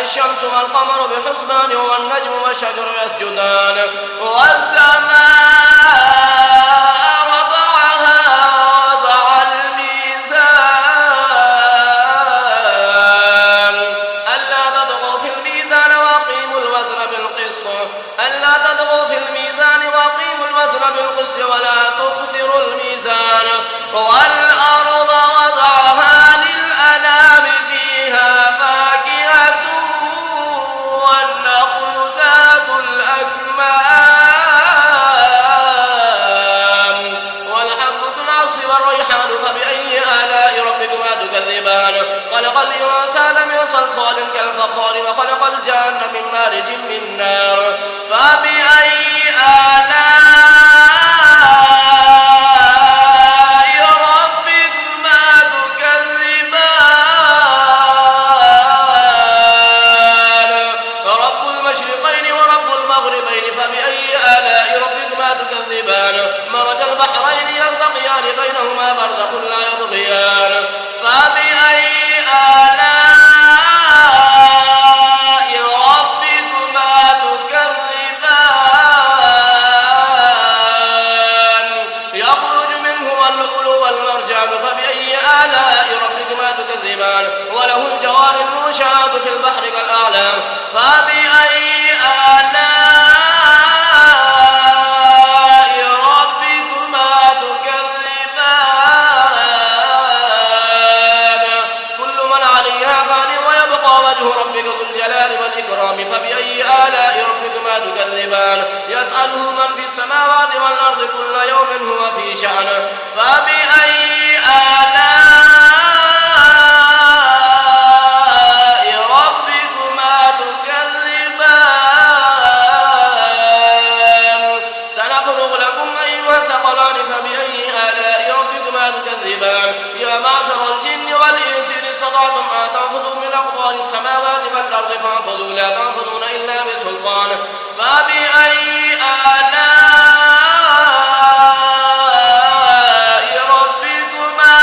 الشمس والقمر بحسبان والنجم والشجر يسجدان والسماء رفعها ووضع الميزان ألا تطغوا في الميزان وأقيموا الوزن بالقسط ولا تخسروا الميزان والأرض وضعها للأنام فيها فاكهة والنخل ذات الأكمام والحب ذو العصف والريحان فبأي آلاء ربكما تكذبان خلق الإنسان من صلصال كالفخار وخلق الجان من مارج من نار فبأي آلاء ربكما تكذبان رب المشرقين ورب المغربين فبأي آلاء ربكما تكذبان مرج البحرين يلتقيان بينهما برزخ لا يبغيان فبأي آلاء ربكما تكذبان يخرج منهما اللؤلؤ والمرجان فبأي آلاء ربكما تكذبان وله الجوار المنشآت في البحر كالأعلام فبأي آلاء ربكما تكذبان كل من عليها فان ويبقى وجه ربك ذو الجلال والإكرام فبأي آلاء ربكما تكذبان يسأله من في السماوات والأرض كل يوم هو في شأن فبأي آلاء ربكما تكذبان سنفرغ لكم أيها الثقلان فبأي آلاء ربكما تكذبان يا معشر الجن والإنس إن استطعتم أن تنفذوا من أقطار السماوات والأرض فانفذوا لا تنفذون إلا بسلطان فبأي آلاء ربكما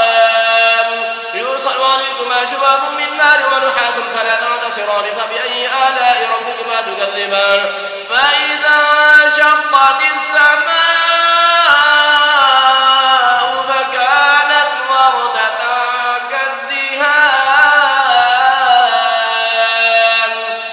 تكذبان يرسل عليكما شباب من نار ونحاس فلا تنتصران فبأي آلاء ربكما تكذبان فإذا انشقت السماء فكانت وردة كالدهان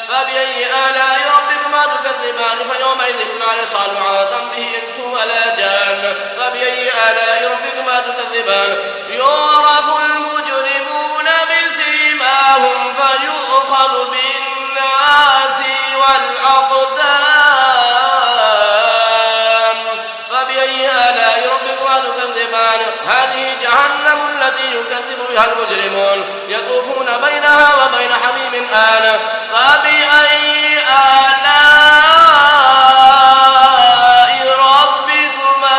فبأي آلاء ربكما تكذبان فيومئذ لا يسأل عن ذنبه إنس ولا جان فبأي آلاء ربكما تكذبان يعرف المجرمون بسيماهم فيؤخذ بالناصي والأقدام فبأي آلاء ربكما تكذبان هذه جهنم التي يكذب بها المجرمون يطوفون بينها وبين حميم آن فبأي آلاء ربكما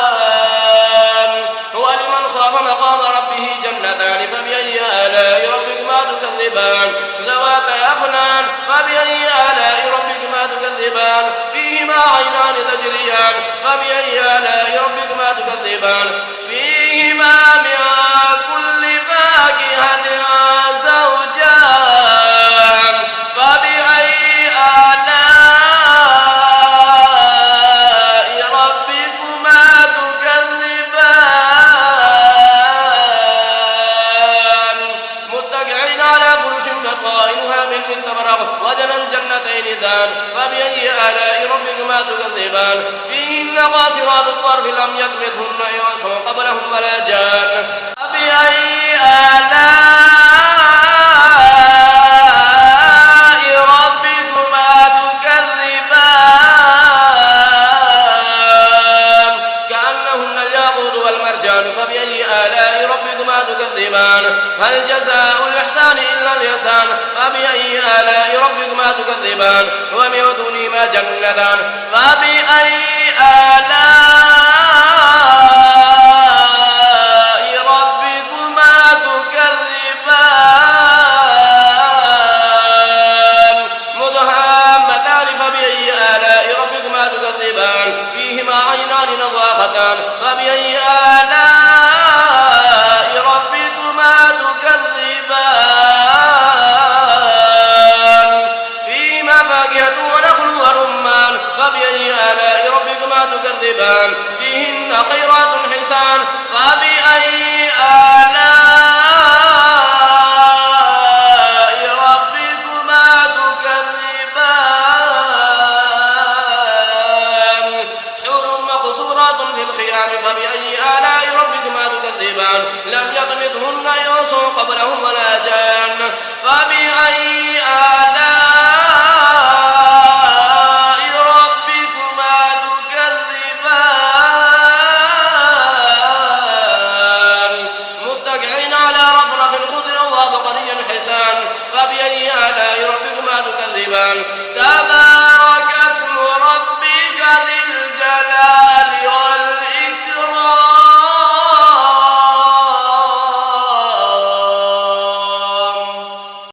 تكذبان ولمن خاف مقام ربه جنتان فبأي آلاء ربكما تكذبان ذواتا أفنان فبأي آلاء ربكما تكذبان فيهما عينان تجريان فبأي آلاء ربكما تكذبان فيهما من كل فاكهة زوجان فبأي آلاء ربكما تكذبان متكئين على فرش بطائنها من استبرق وجنى الجنتين دان فبأي آلاء ربكما تكذبان فيهن قاصرات الطرف لم يطمثهن إنس قبلهم ولا جان فبأي آلاء ربكما تكذبان كأنهن الياقوت والمرجان فبأي آلاء ربكما تكذبان هل جزاء الإحسان إلا الإحسان فبأي آلاء ربكما تكذبان ومن دونهما جنتان فبأي آلاء ربكما تكذبان مدهامتان فبأي آلاء ربكما تكذبان فيهما عينان نضاختان فبأي الرحمن تبارك